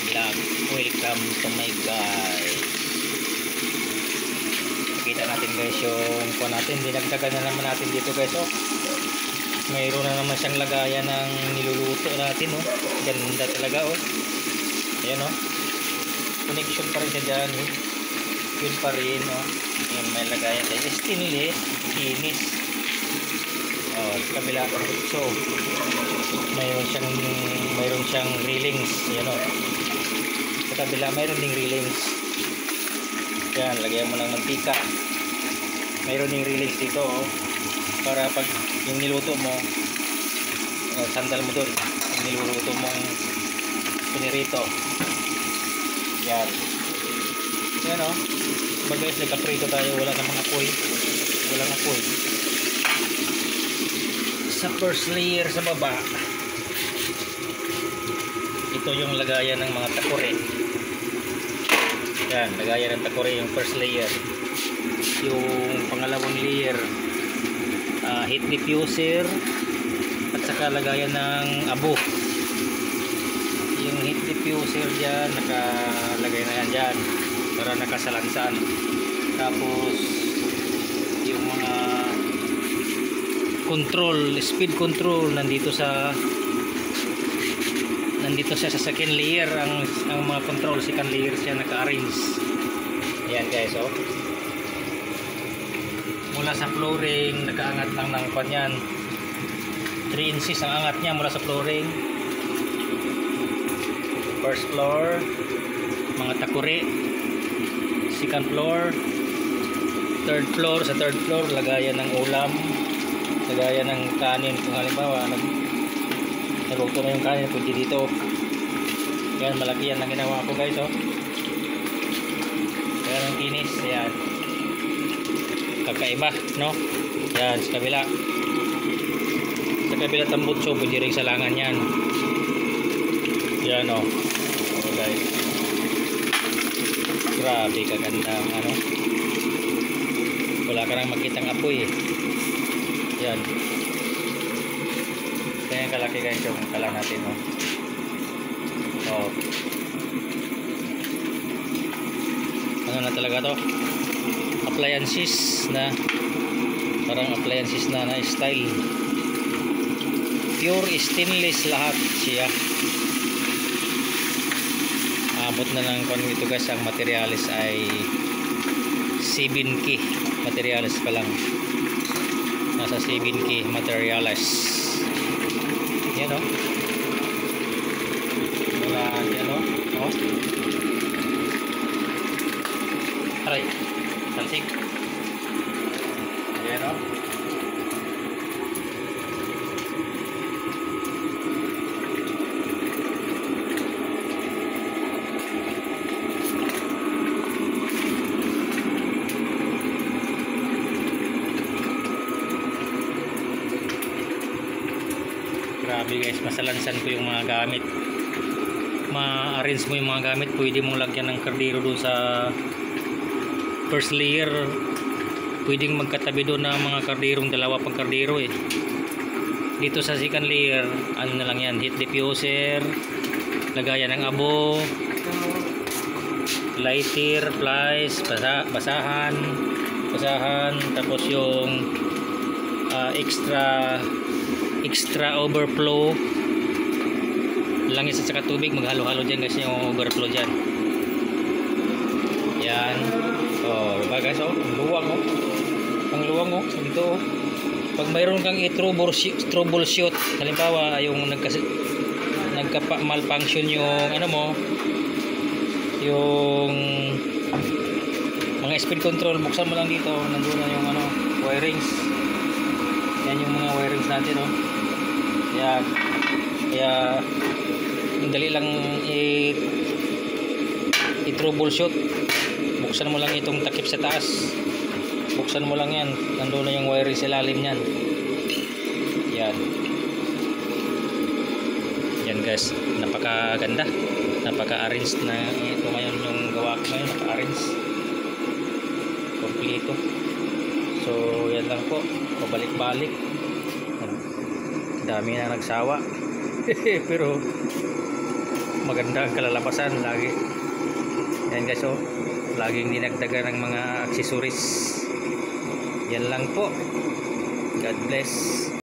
Vlog. Welcome to my guys. Kita natin guys yung kuha natin. Dinagdagan na naman natin dito guys. Oh, mayroon na naman siyang lagayan ng niluluto natin. Oh, ganda talaga. Oh, ayan oh, connection pa rin siya dyan. Oh. Yun pa rin. Oh, yun, may lagayan tayo. Stainless, kinis. Oh, sa kabila. So mayroon siyang railings. Yan o. Sa kabila mayroon ding railings. Yan, lagyan mo ng mantika. Mayroon ding railings dito o. Para pag yung niluto mo, sandal mo doon. Yung niluto mong pinirito. Yan. Yan o. Pag guys, nagkaprito tayo, wala namang apoy. Walang apoy. Sa first layer sa baba, ito yung lagayan ng mga takore. Yan, lagayan ng takore yung first layer. Yung pangalawang layer, heat diffuser, at saka lagayan ng abo. Yung heat diffuser dyan, nakalagay na yan dyan para nakasalansan. Tapos yung mga control, speed control nandito siya sa second layer. Ang mga control second layer siya naka-arrange. Ayan guys, oh. Mula sa flooring nakaangat lang ng kanyan 3 inches ang angat niya mula sa flooring. First floor mga takure, second floor, third floor. Sa third floor lagayan ng ulam, lagayan ng kanin. Kung halimbawa naluto na yung kanin, pwede dito. Yan, malaki yan ang ginawa ko guys, oh. Yan ang kinis. Yan, kakaiba, no? Yan, sa kabila tambutso, pwede rin salangan yan. Yan, oh. Okay guys, grabe kaganda ang ano. Wala ka nang makitang apoy eh. Yan. Kaya kalaki guys yung kala natin, oh. Oh. Ano na talaga to? Appliances na, parang appliances na style. Pure stainless lahat siya. Abot na ng kung ito guys, ang materialis ay 7K materialis pa lang. Nasa 7K materialis. Yan o. Wala yan o. O. Aray. Talsik. Yan o. Grabe guys, masalansan ko yung mga gamit. Ma-arrange mo yung mga gamit. Pwede mong lagyan ng kardero doon sa first layer. Pwedeng magkatabi doon ng mga karderong, dalawa pang kardero eh. Dito sa second layer, ano na lang yan, heat diffuser, lagayan ng abo, lighter, plies, basahan, tapos yung extra overflow langis at saka tubig, maghalo-halo dyan guys yung overflow dyan. Yan. Oh, diba guys, oh, ang luwang oh, dito oh. Pag mayroon kang troubleshoot, halimbawa yung nagka-malfunction yung ano mo, yung mga speed control, buksan mo lang dito, nandun na yung ano, wirings. Yan yung mga wirings natin, oh. Yan. Kaya dali lang i-troubleshoot. Buksan mo lang itong takip sa taas. Buksan mo lang yan. Nandun na yung wiring sa ilalim yan. Yan. Yan guys. Napakaganda. Napaka-arrange na ito ngayon yung gawa ko ngayon. Napaka-arrange. Kompleto. So yan lang po. Pabalik-balik. Dami na nagsawa. Pero maganda ang kalalabasan lagi. Yan guys, oh, laging dinagdagan ng mga accessories. Yan lang po. God bless.